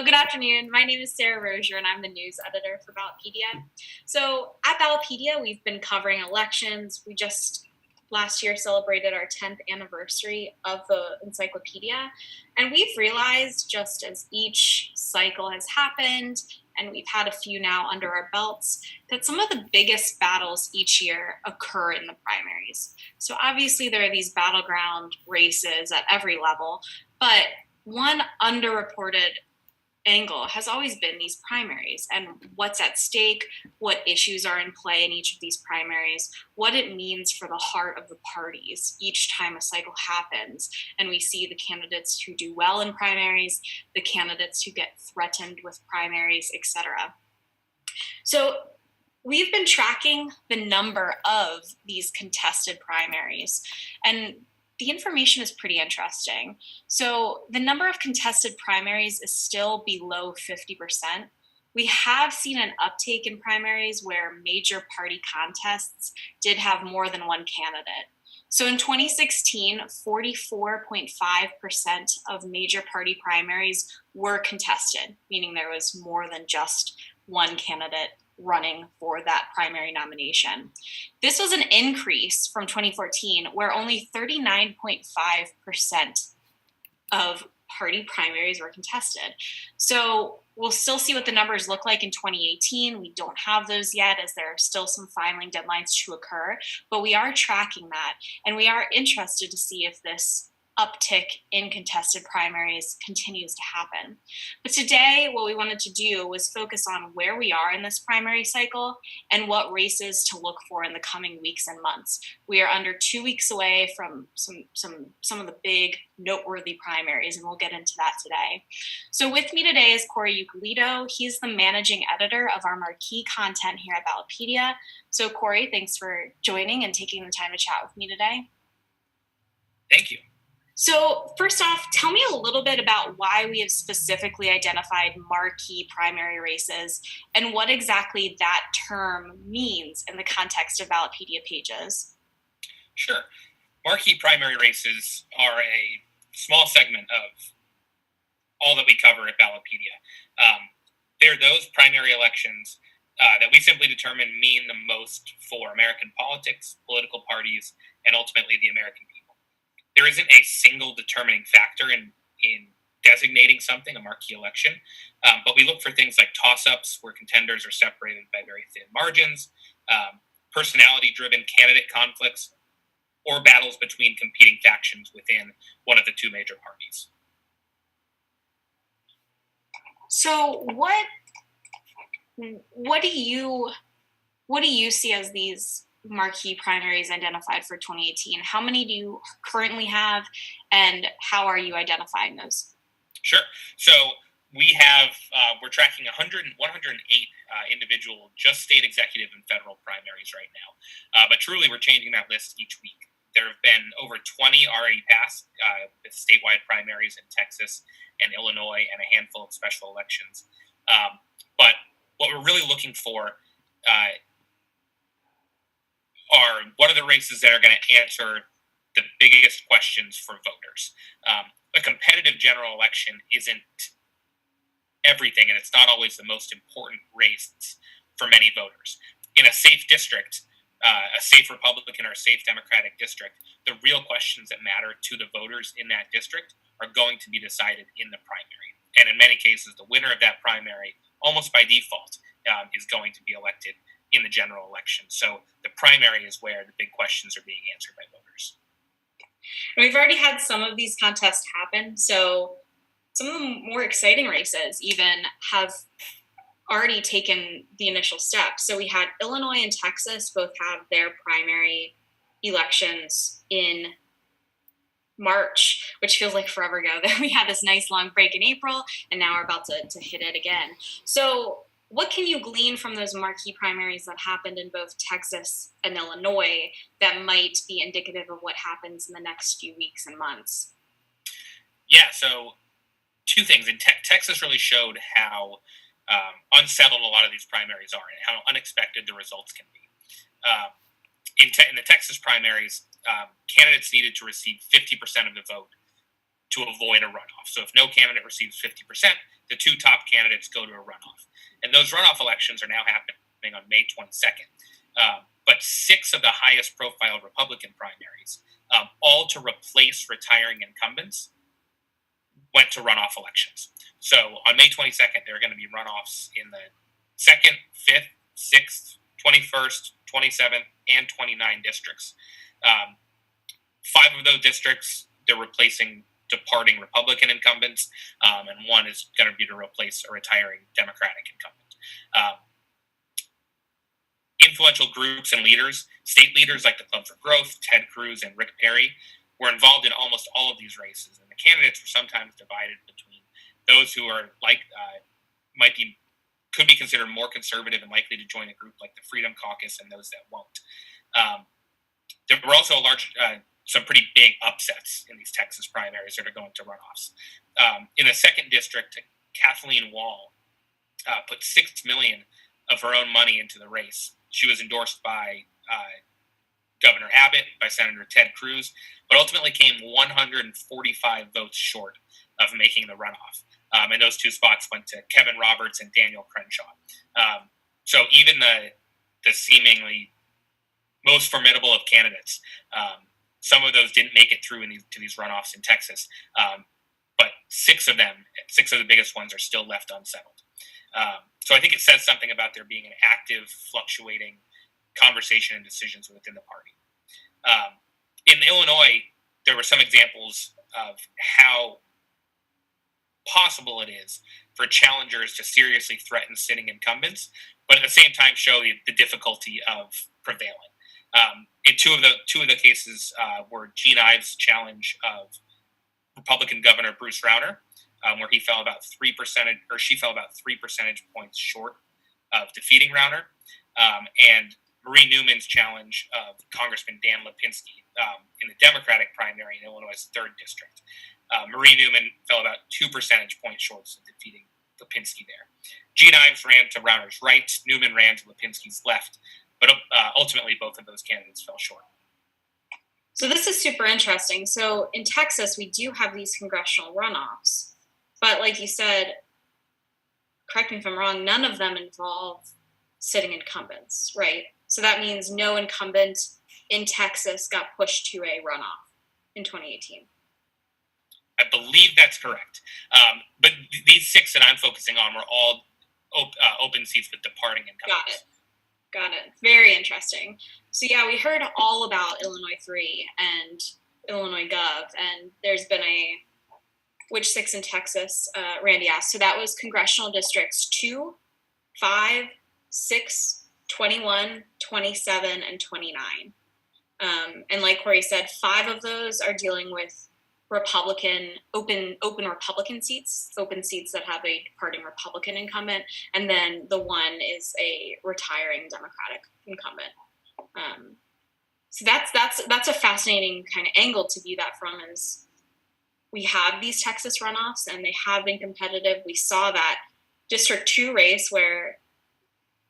Good afternoon. My name is Sarah Rozier, and I'm the news editor for Ballotpedia. So at Ballotpedia, we've been covering elections. We just last year celebrated our 10th anniversary of the encyclopedia, and we've realized just as each cycle has happened, and we've had a few now under our belts, that some of the biggest battles each year occur in the primaries. So obviously there are these battleground races at every level, but one underreported angle has always been these primaries and what's at stake, what issues are in play in each of these primaries, what it means for the heart of the parties each time a cycle happens. And we see the candidates who do well in primaries, the candidates who get threatened with primaries, etc. So we've been tracking the number of these contested primaries, and the information is pretty interesting. So the number of contested primaries is still below 50%. We have seen an uptake in primaries where major party contests did have more than one candidate. So in 2016, 44.5% of major party primaries were contested, meaning there was more than just one candidate running for that primary nomination. This was an increase from 2014, where only 39.5% of party primaries were contested. So we'll still see what the numbers look like in 2018. We don't have those yet, as there are still some filing deadlines to occur, but we are tracking that, and we are interested to see if this uptick in contested primaries continues to happen. But today, what we wanted to do was focus on where we are in this primary cycle and what races to look for in the coming weeks and months. We are under 2 weeks away from some of the big noteworthy primaries, and we'll get into that today. So with me today is Corey Leto. He's the managing editor of our Marquee content here at Ballotpedia. So Corey, thanks for joining and taking the time to chat with me today. Thank you. So first off, tell me a little bit about why we have specifically identified marquee primary races and what exactly that term means in the context of Ballotpedia pages. Sure. Marquee primary races are a small segment of all that we cover at Ballotpedia. They're those primary elections that we simply determine mean the most for American politics, political parties, and ultimately the American people. There isn't a single determining factor in designating something a marquee election, but we look for things like toss-ups where contenders are separated by very thin margins, personality-driven candidate conflicts, or battles between competing factions within one of the two major parties. So what do you see as these marquee primaries identified for 2018? How many do you currently have, and how are you identifying those? Sure. So we're tracking 108 individual just state executive and federal primaries right now. But truly, we're changing that list each week. There have been over 20 already passed with statewide primaries in Texas and Illinois and a handful of special elections. But what we're really looking for are what are the races that are going to answer the biggest questions for voters. A competitive general election isn't everything, and it's not always the most important race for many voters. In a safe district, a safe Republican or a safe Democratic district, the real questions that matter to the voters in that district are going to be decided in the primary. And in many cases, the winner of that primary, almost by default, is going to be elected in the general election. So the primary is where the big questions are being answered by voters. We've already had some of these contests happen, so some of the more exciting races even have already taken the initial steps. So we had Illinois and Texas both have their primary elections in March, which feels like forever ago. Then we had this nice long break in April, and now we're about to hit it again. So what can you glean from those marquee primaries that happened in both Texas and Illinois that might be indicative of what happens in the next few weeks and months? Yeah, so two things. Texas really showed how unsettled a lot of these primaries are and how unexpected the results can be. In the Texas primaries, candidates needed to receive 50% of the vote to avoid a runoff. So if no candidate receives 50%, the two top candidates go to a runoff. And those runoff elections are now happening on May 22nd. But 6 of the highest profile Republican primaries, all to replace retiring incumbents, went to runoff elections. So on May 22nd, there are going to be runoffs in the 2nd, 5th, 6th, 21st, 27th, and 29 districts. 5 of those districts, they're replacing departing Republican incumbents, and 1 is going to be to replace a retiring Democratic incumbent. Influential groups and leaders, state leaders like the Club for Growth, Ted Cruz, and Rick Perry, were involved in almost all of these races, and the candidates were sometimes divided between those who are could be considered more conservative and likely to join a group like the Freedom Caucus, and those that won't. There were also some pretty big upsets in these Texas primaries that are going to runoffs. In the 2nd district, Kathleen Wall put $6 million of her own money into the race. She was endorsed by Governor Abbott, by Senator Ted Cruz, but ultimately came 145 votes short of making the runoff. And those 2 spots went to Kevin Roberts and Daniel Crenshaw. So even the seemingly most formidable of candidates, some of those didn't make it through to these runoffs in Texas. But 6 of the biggest ones, are still left unsettled. So I think it says something about there being an active, fluctuating conversation and decisions within the party. In Illinois, there were some examples of how possible it is for challengers to seriously threaten sitting incumbents, but at the same time show the difficulty of prevailing. In two of the cases were Gene Ives' challenge of Republican Governor Bruce Rauner, where she fell about 3 percentage points short of defeating Rauner, and Marie Newman's challenge of Congressman Dan Lipinski in the Democratic primary in Illinois' 3rd district. Marie Newman fell about 2 percentage points short of defeating Lipinski there. Gene Ives ran to Rauner's right, Newman ran to Lipinski's left, but ultimately both of those candidates fell short. So this is super interesting. So in Texas, we do have these congressional runoffs, but like you said, correct me if I'm wrong, none of them involve sitting incumbents, right? So that means no incumbent in Texas got pushed to a runoff in 2018. I believe that's correct. But these 6 that I'm focusing on were all open seats with departing incumbents. Got it. Very interesting. So yeah, we heard all about Illinois 3 and Illinois Gov, and there's been which 6 in Texas, Randy asked. So that was congressional districts 2, 5, 6, 21, 27, and 29. And like Corey said, 5 of those are dealing with open Republican seats, open seats that have a departing Republican incumbent, and then the 1 is a retiring Democratic incumbent. So that's a fascinating kind of angle to view that from, is we have these Texas runoffs and they have been competitive. We saw that District 2 race where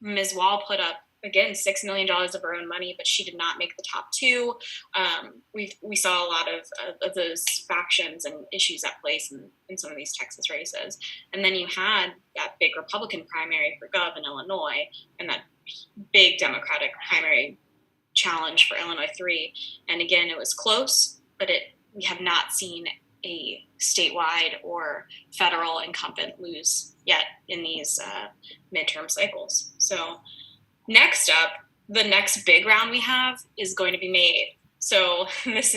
Ms. Wall put up, again, $6 million of her own money, but she did not make the top 2. We saw a lot of those factions and issues at place in some of these Texas races. And then you had that big Republican primary for Gov in Illinois and that big Democratic primary challenge for Illinois 3. And again, it was close, but we have not seen a statewide or federal incumbent lose yet in these midterm cycles. So next up, the next big round we have is going to be May 8th. So this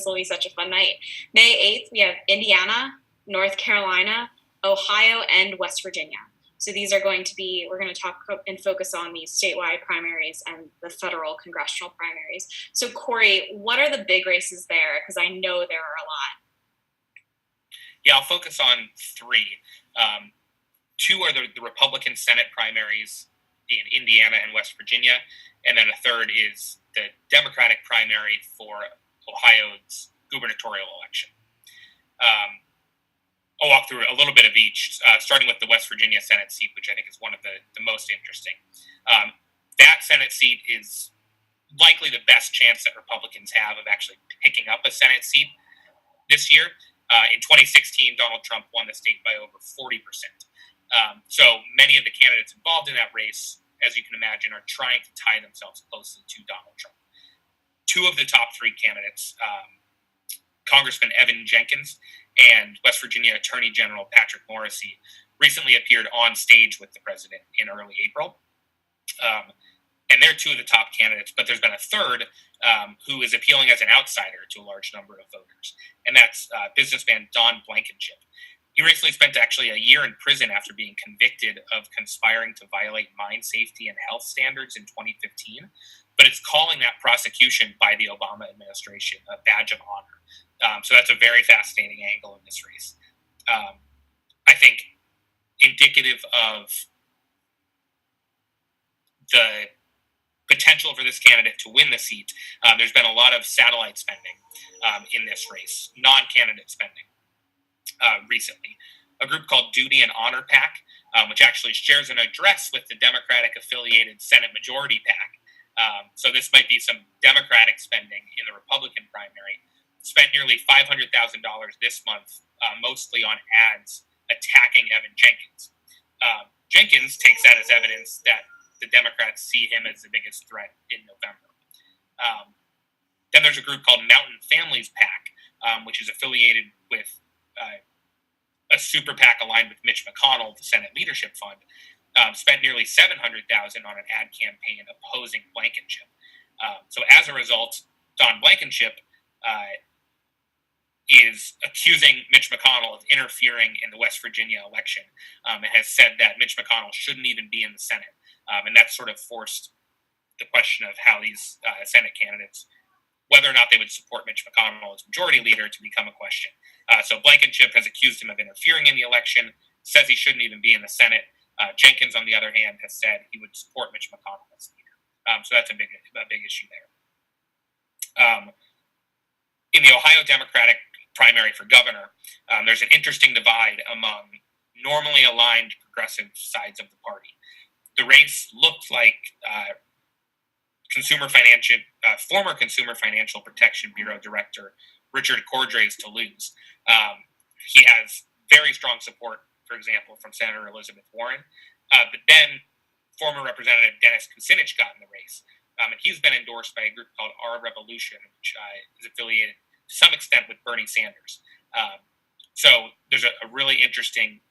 will be such a fun night. May 8th, we have Indiana, North Carolina, Ohio, and West Virginia. So these are we're going to talk and focus on these statewide primaries and the federal congressional primaries. So Corey, what are the big races there? Because I know there are a lot. Yeah, I'll focus on 3. 2 are the Republican Senate primaries in Indiana and West Virginia, and then a 3rd is the Democratic primary for Ohio's gubernatorial election. I'll walk through a little bit of each, starting with the West Virginia Senate seat, which I think is one of the most interesting. That Senate seat is likely the best chance that Republicans have of actually picking up a Senate seat this year. In 2016, Donald Trump won the state by over 40%. So many of the candidates involved in that race, as you can imagine, are trying to tie themselves closely to Donald Trump. Two of the top three candidates, Congressman Evan Jenkins and West Virginia Attorney General Patrick Morrisey, recently appeared on stage with the president in early April. And they're two of the top candidates, but there's been a third who is appealing as an outsider to a large number of voters, and that's businessman Don Blankenship. He recently spent actually a year in prison after being convicted of conspiring to violate mine safety and health standards in 2015, but it's calling that prosecution by the Obama administration a badge of honor. So that's a very fascinating angle in this race. I think indicative of the potential for this candidate to win the seat, there's been a lot of satellite spending in this race, non-candidate spending recently. A group called Duty and Honor PAC, which actually shares an address with the Democratic-affiliated Senate Majority PAC. So this might be some Democratic spending in the Republican primary, spent nearly $500,000 this month, mostly on ads attacking Evan Jenkins. Jenkins takes that as evidence that the Democrats see him as the biggest threat in November. Then there's a group called Mountain Families PAC, which is affiliated with a super PAC aligned with Mitch McConnell, the Senate Leadership Fund, spent nearly $700,000 on an ad campaign opposing Blankenship. So as a result, Don Blankenship is accusing Mitch McConnell of interfering in the West Virginia election, and has said that Mitch McConnell shouldn't even be in the Senate. And that's sort of forced the question of how these Senate candidates, whether or not they would support Mitch McConnell as majority leader, to become a question. So Blankenship has accused him of interfering in the election, says he shouldn't even be in the Senate. Jenkins, on the other hand, has said he would support Mitch McConnell as leader. So that's a big issue there. In the Ohio Democratic primary for governor, there's an interesting divide among normally aligned progressive sides of the party. The race looked like former Consumer Financial Protection Bureau Director Richard Cordray to lose. He has very strong support, for example, from Senator Elizabeth Warren. But then former Representative Dennis Kucinich got in the race. And he's been endorsed by a group called Our Revolution, which is affiliated to some extent with Bernie Sanders. So there's a really interesting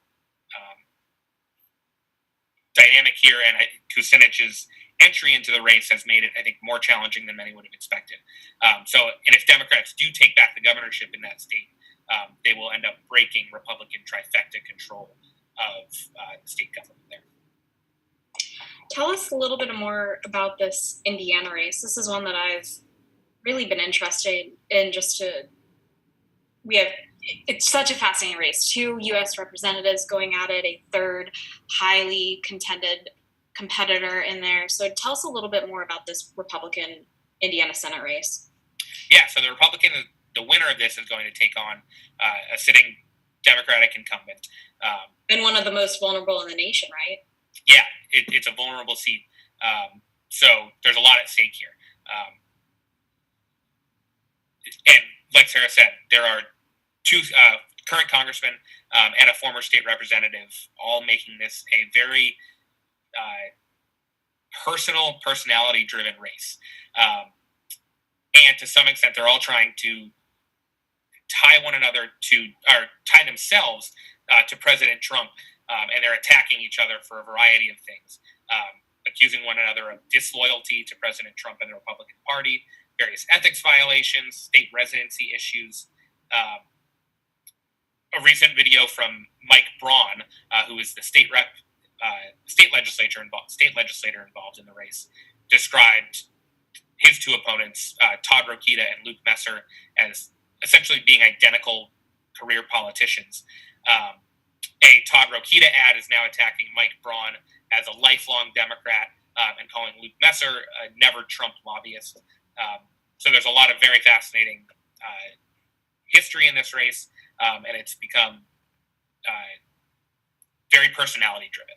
dynamic here, and Kucinich's entry into the race has made it, I think, more challenging than many would have expected. And if Democrats do take back the governorship in that state, they will end up breaking Republican trifecta control of the state government there. Tell us a little bit more about this Indiana race. This is one that I've really been interested in. It's such a fascinating race. 2 U.S. representatives going at it, a third highly contended competitor in there. So tell us a little bit more about this Republican Indiana Senate race. Yeah, so the winner of this is going to take on a sitting Democratic incumbent. And one of the most vulnerable in the nation, right? Yeah, it's a vulnerable seat. So there's a lot at stake here. And like Sarah said, there are 2 current congressmen and a former state representative, all making this a very personality-driven race. And to some extent, they're all trying to tie themselves to President Trump, and they're attacking each other for a variety of things, accusing one another of disloyalty to President Trump and the Republican Party, various ethics violations, state residency issues. A recent video from Mike Braun, who is the state legislator involved in the race, described his 2 opponents, Todd Rokita and Luke Messer, as essentially being identical career politicians. A Todd Rokita ad is now attacking Mike Braun as a lifelong Democrat and calling Luke Messer a never-Trump lobbyist. So there's a lot of very fascinating history in this race, and it's become very personality-driven.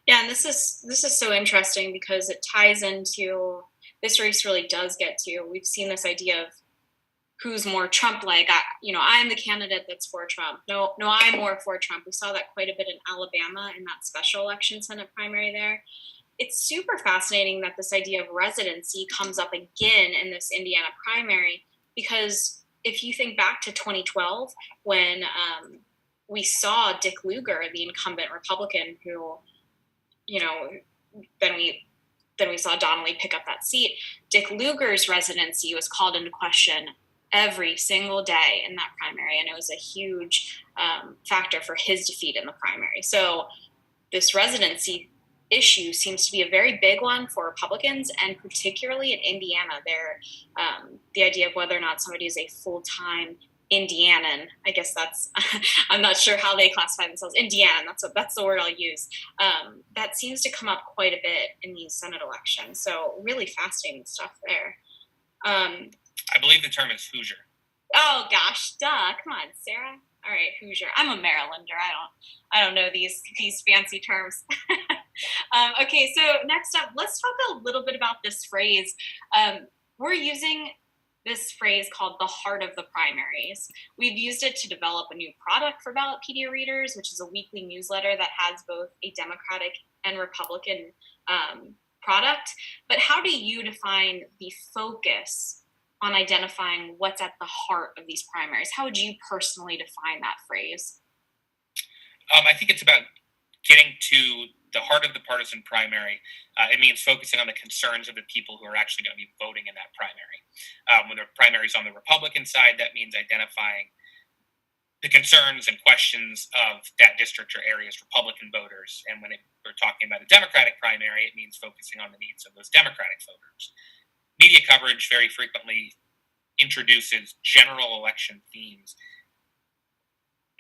Yeah, and this is so interesting because it ties into, this race really does get to, we've seen this idea of who's more Trump-like. I'm the candidate that's for Trump. No, I'm more for Trump. We saw that quite a bit in Alabama in that special election Senate primary there. It's super fascinating that this idea of residency comes up again in this Indiana primary, because if you think back to 2012 when we saw Dick Lugar, the incumbent Republican, who, then we saw Donnelly pick up that seat. Dick Lugar's residency was called into question every single day in that primary, and it was a huge factor for his defeat in the primary. So this residency issue seems to be a very big one for Republicans, and particularly in Indiana. The idea of whether or not somebody is a full-time Indianan, I guess that's, I'm not sure how they classify themselves. Indianan, that's the word I'll use. That seems to come up quite a bit in these Senate elections. So really fascinating stuff there. I believe the term is Hoosier. Oh gosh, duh! Come on, Sarah. All right, Hoosier. I'm a Marylander. I don't know these fancy terms. Okay, so next up, let's talk a little bit about this phrase. We're using this phrase called the heart of the primaries. We've used it to develop a new product for Ballotpedia readers, which is a weekly newsletter that has both a Democratic and Republican product. But how do you define the focus on identifying what's at the heart of these primaries? How would you personally define that phrase? I think it's about getting to the heart of the partisan primary. It means focusing on the concerns of the people who are actually going to be voting in that primary. When the primary is on the Republican side, that means identifying the concerns and questions of that district or area's Republican voters. And when we're talking about a Democratic primary, it means focusing on the needs of those Democratic voters. Media coverage very frequently introduces general election themes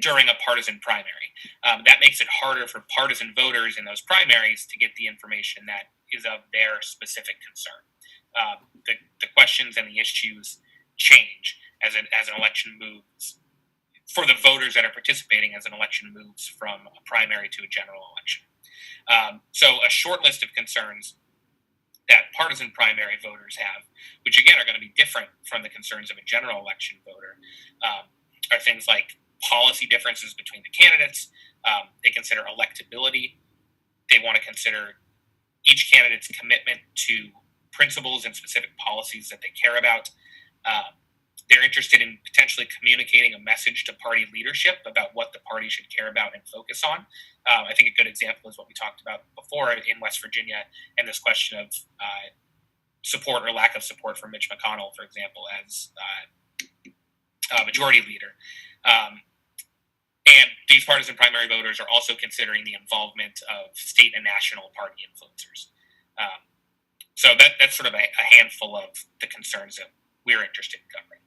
during a partisan primary. That makes it harder for partisan voters in those primaries to get the information that is of their specific concern. The questions and the issues change as an election moves, for the voters that are participating, as an election moves from a primary to a general election. So a short list of concerns that partisan primary voters have, which again are going to be different from the concerns of a general election voter, are things like policy differences between the candidates. They consider electability. They want to consider each candidate's commitment to principles and specific policies that they care about. They're interested in potentially communicating a message to party leadership about what the party should care about and focus on. I think a good example is what we talked about before in West Virginia, and this question of support or lack of support for Mitch McConnell, for example, as majority leader. And these partisan primary voters are also considering the involvement of state and national party influencers. So that's sort of a handful of the concerns that we're interested in covering.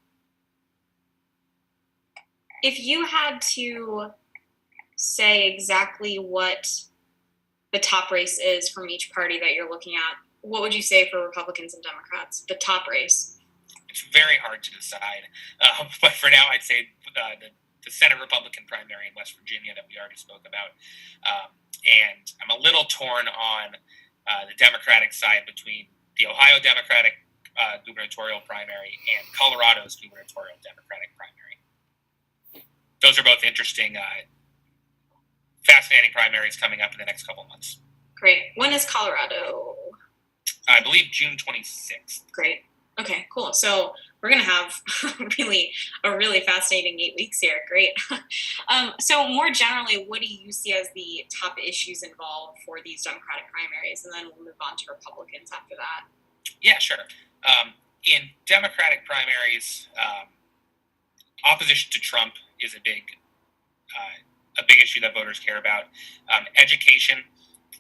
If you had to say exactly what the top race is from each party that you're looking at, what would you say for Republicans and Democrats, the top race? It's very hard to decide. But for now, I'd say the Senate Republican primary in West Virginia that we already spoke about. And I'm a little torn on the Democratic side between the Ohio Democratic gubernatorial primary and Colorado's gubernatorial Democratic primary. Those are both interesting, fascinating primaries coming up in the next couple of months. Great. When is Colorado? I believe June 26th. Great. Okay, cool. So we're going to have a really fascinating 8 weeks here. Great. So more generally, what do you see as the top issues involved for these Democratic primaries? And then we'll move on to Republicans after that. Yeah, sure. In Democratic primaries, opposition to Trump is a big issue that voters care about. Education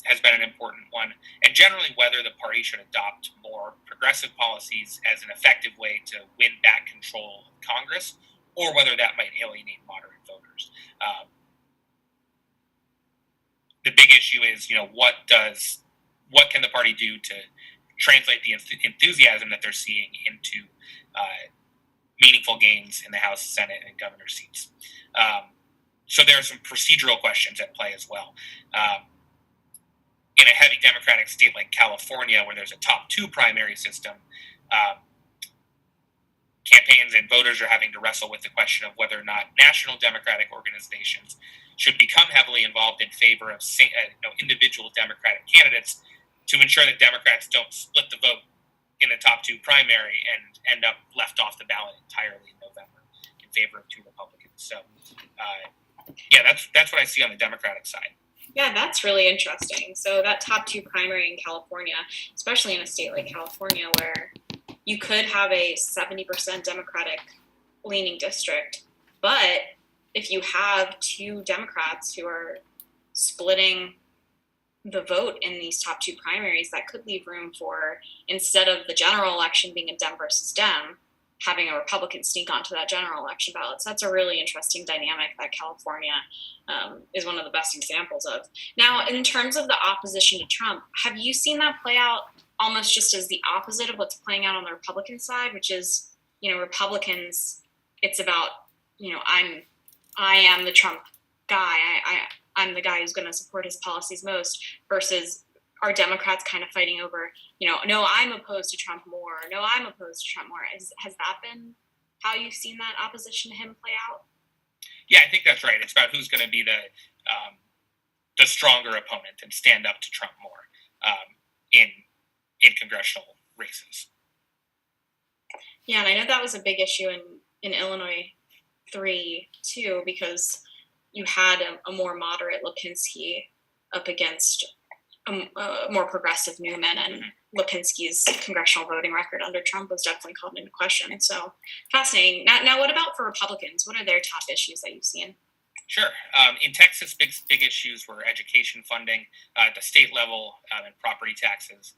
has been an important one, and generally whether the party should adopt more progressive policies as an effective way to win back control of Congress, or whether that might alienate moderate voters. The big issue is, what can the party do to translate the enthusiasm that they're seeing into meaningful gains in the House, Senate, and governor seats. So there are some procedural questions at play as well. In a heavy Democratic state like California, where there's a top two primary system, campaigns and voters are having to wrestle with the question of whether or not national Democratic organizations should become heavily involved in favor of individual Democratic candidates to ensure that Democrats don't split the vote in the top two primary and end up left off the ballot entirely in November in favor of two Republicans. So, that's what I see on the Democratic side. Yeah, that's really interesting. So that top two primary in California, especially in a state like California where you could have a 70% Democratic leaning district, but if you have two Democrats who are splitting the vote in these top two primaries, that could leave room for, instead of the general election being a Dem versus Dem, having a Republican sneak onto that general election ballot. So that's a really interesting dynamic that California is one of the best examples of. Now, in terms of the opposition to Trump, have you seen that play out almost just as the opposite of what's playing out on the Republican side, which is, Republicans, it's about, I am the Trump guy. I'm the guy who's going to support his policies most, versus are Democrats kind of fighting over, no, I'm opposed to Trump more. No, I'm opposed to Trump more. Has that been how you've seen that opposition to him play out? Yeah, I think that's right. It's about who's going to be the stronger opponent and stand up to Trump more in congressional races. Yeah, and I know that was a big issue in Illinois 3 too, because you had a more moderate Lipinski up against a more progressive Newman, and Lipinski's congressional voting record under Trump was definitely called into question. So fascinating. Now, what about for Republicans? What are their top issues that you've seen? Sure. In Texas, big issues were education funding at the state level and property taxes.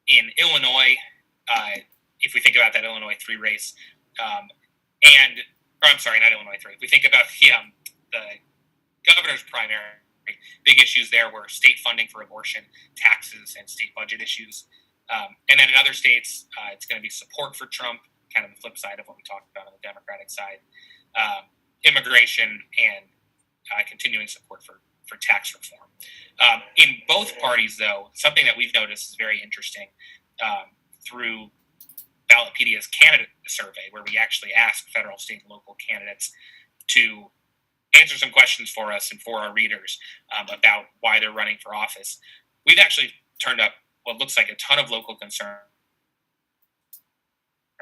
In Illinois, if we think about that Illinois 3 race, not Illinois 3. If we think about the governor's primary, big issues there were state funding for abortion, taxes, and state budget issues. And then in other states, it's going to be support for Trump, kind of the flip side of what we talked about on the Democratic side, immigration, and continuing support for tax reform. In both parties, though, something that we've noticed is very interesting through Ballotpedia's candidate survey, where we actually ask federal, state, and local candidates to answer some questions for us and for our readers about why they're running for office. We've actually turned up what looks like a ton of local concern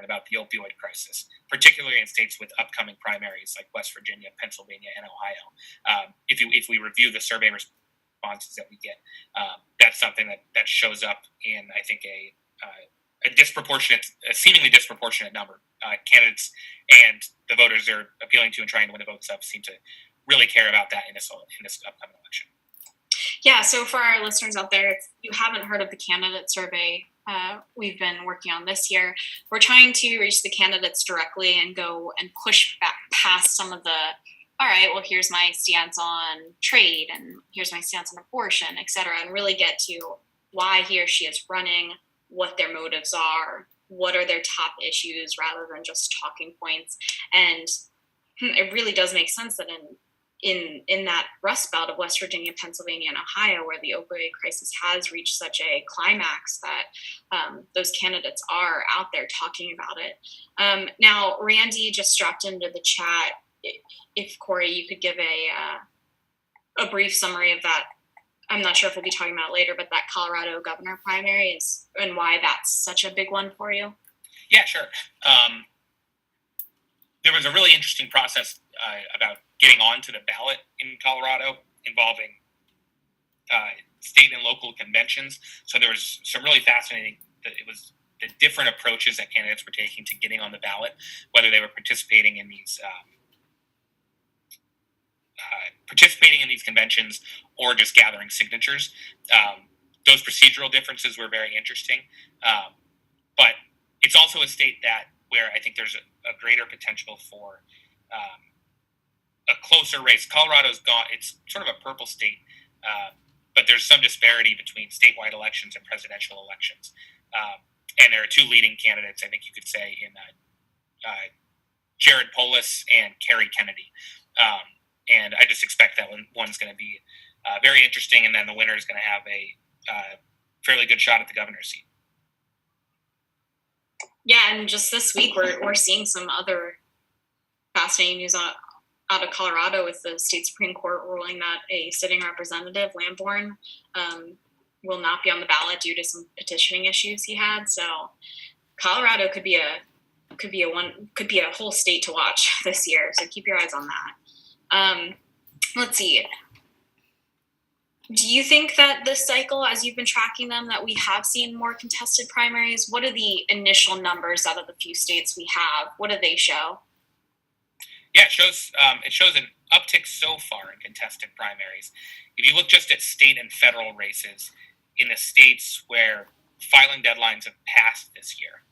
about the opioid crisis, particularly in states with upcoming primaries like West Virginia, Pennsylvania, and Ohio. If we review the survey responses that we get, that's something that shows up in, I think, a seemingly disproportionate number. Candidates and the voters they're appealing to and trying to win the votes up seem to really care about that in this upcoming election. Yeah, so for our listeners out there, if you haven't heard of the candidate survey we've been working on this year, we're trying to reach the candidates directly and go and push back past some of the, all right, well, here's my stance on trade, and here's my stance on abortion, et cetera, and really get to why he or she is running, what their motives are, what are their top issues, rather than just talking points. And it really does make sense that in that Rust Belt of West Virginia, Pennsylvania, and Ohio, where the opioid crisis has reached such a climax, that those candidates are out there talking about it. Now, Randy just dropped into the chat. If Corey, you could give a brief summary of that. I'm not sure if we'll be talking about it later, but that Colorado governor primary is, and why that's such a big one for you. Yeah, sure. There was a really interesting process about getting onto the ballot in Colorado involving state and local conventions. So there was some really fascinating, it was the different approaches that candidates were taking to getting on the ballot, whether they were participating in these conventions or just gathering signatures. Those procedural differences were very interesting. But it's also a state where I think there's a greater potential for a closer race. Colorado's it's sort of a purple state, but there's some disparity between statewide elections and presidential elections. And there are two leading candidates, I think you could say, in Jared Polis and Kerry Kennedy. And I just expect that one's going to be very interesting, and then the winner is going to have a fairly good shot at the governor's seat. Yeah, and just this week we're seeing some other fascinating news out of Colorado with the state Supreme Court ruling that a sitting representative, Lamborn, will not be on the ballot due to some petitioning issues he had. So Colorado could be a whole state to watch this year. So keep your eyes on that. Let's see. Do you think that this cycle, as you've been tracking them, that we have seen more contested primaries? What are the initial numbers out of the few states we have? What do they show? Yeah, it shows an uptick so far in contested primaries. If you look just at state and federal races in the states where filing deadlines have passed this year,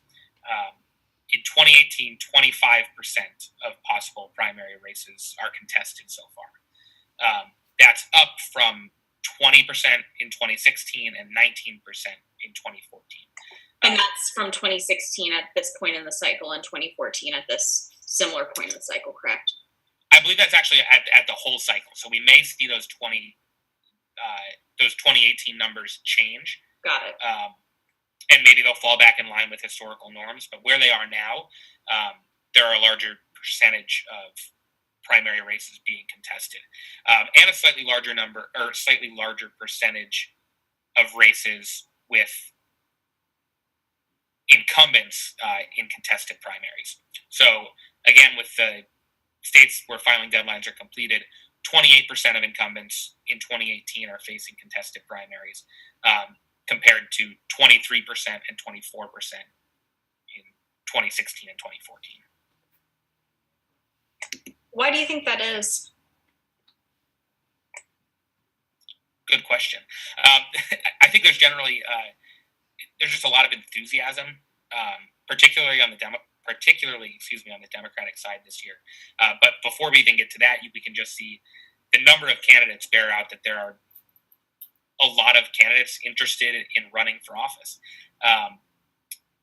in 2018, 25% of possible primary races are contested so far. That's up from 20% in 2016 and 19% in 2014. And that's from 2016 at this point in the cycle and 2014 at this similar point in the cycle, correct? I believe that's actually at the whole cycle. So we may see those 2018 numbers change. Got it. And maybe they'll fall back in line with historical norms. But where they are now, there are a larger percentage of primary races being contested, and a slightly larger percentage of races with incumbents in contested primaries. So again, with the states where filing deadlines are completed, 28% of incumbents in 2018 are facing contested primaries, compared to 23% and 24% in 2016 and 2014. Why do you think that is? Good question. I think there's generally there's just a lot of enthusiasm, particularly on the Democratic side this year. But before we even get to that, we can just see the number of candidates bear out that there are a lot of candidates interested in running for office.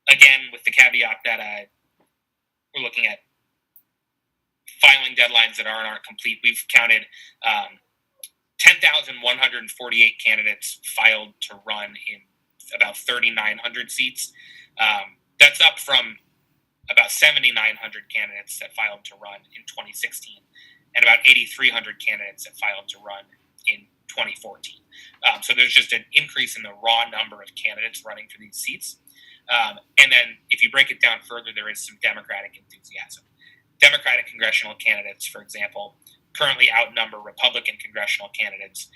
Again, with the caveat that we're looking at filing deadlines that aren't complete. We've counted 10,148 candidates filed to run in about 3,900 seats. That's up from about 7,900 candidates that filed to run in 2016 and about 8,300 candidates that filed to run in 2014. So there's just an increase in the raw number of candidates running for these seats. And then if you break it down further, there is some Democratic enthusiasm. Democratic congressional candidates, for example, currently outnumber Republican congressional candidates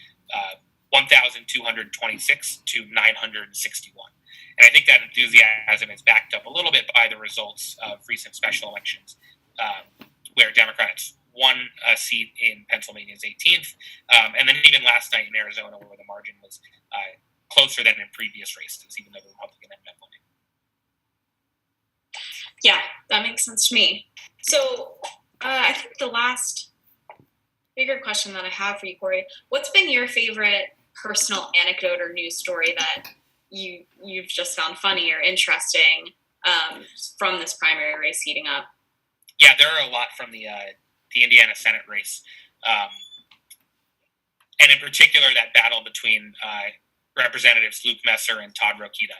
1,226 to 961. And I think that enthusiasm is backed up a little bit by the results of recent special elections, where Democrats won a seat in Pennsylvania's 18th, and then even last night in Arizona, where the margin was closer than in previous races, even though the Republican ended up winning. Yeah, that makes sense to me. So I think the last bigger question that I have for you, Corey, what's been your favorite personal anecdote or news story that you've just found funny or interesting from this primary race heating up? Yeah, there are a lot from the Indiana Senate race, and in particular that battle between Representatives Luke Messer and Todd Rokita.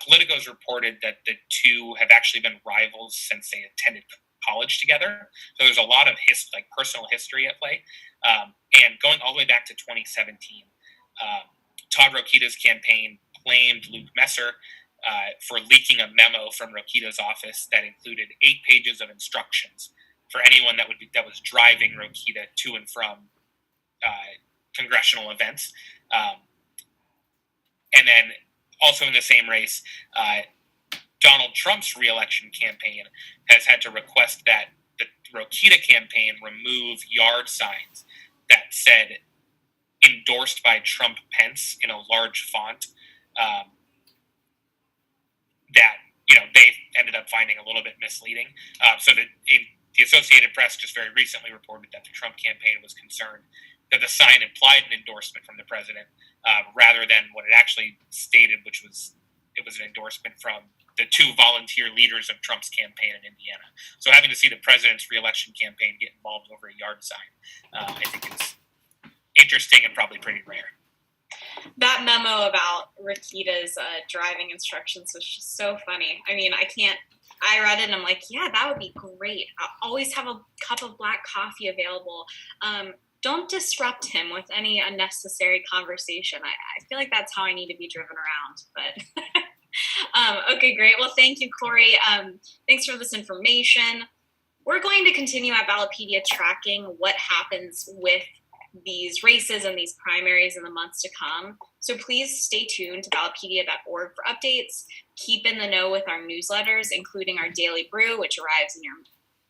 Politico's reported that the two have actually been rivals since they attended college together. So there's a lot of personal history at play. And going all the way back to 2017, Todd Rokita's campaign blamed Luke Messer for leaking a memo from Rokita's office that included 8 pages of instructions for anyone that was driving Rokita to and from congressional events. And then also in the same race, Donald Trump's reelection campaign has had to request that the Rokita campaign remove yard signs that said endorsed by Trump Pence in a large font that, they ended up finding a little bit misleading. So the Associated Press just very recently reported that the Trump campaign was concerned that the sign implied an endorsement from the president rather than what it actually stated, which was it was an endorsement from the 2 volunteer leaders of Trump's campaign in Indiana. So having to see the president's reelection campaign get involved over a yard sign, I think is interesting and probably pretty rare. That memo about Rokita's driving instructions was just so funny. I mean, I can't I read it and I'm like, yeah, that would be great. I'll always have a cup of black coffee available. Don't disrupt him with any unnecessary conversation. I feel like that's how I need to be driven around. But okay, great. Well, thank you, Corey. Thanks for this information. We're going to continue at Ballotpedia tracking what happens with these races and these primaries in the months to come. So please stay tuned to ballotpedia.org for updates. Keep in the know with our newsletters, including our Daily Brew, which arrives in your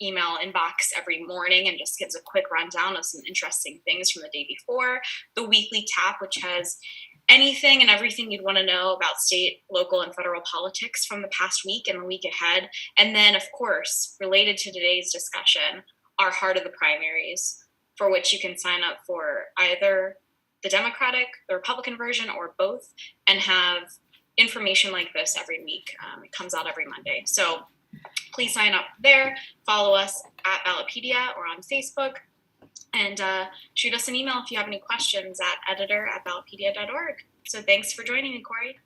email inbox every morning and just gives a quick rundown of some interesting things from the day before. The Weekly Tap, which has anything and everything you'd want to know about state, local, and federal politics from the past week and the week ahead. And then, of course, related to today's discussion, our Heart of the Primaries, for which you can sign up for either the Democratic, the Republican version, or both, and have information like this every week. It comes out every Monday. So please sign up there, follow us at Ballotpedia or on Facebook, and shoot us an email if you have any questions at editor@ballotpedia.org. So thanks for joining me, Corey.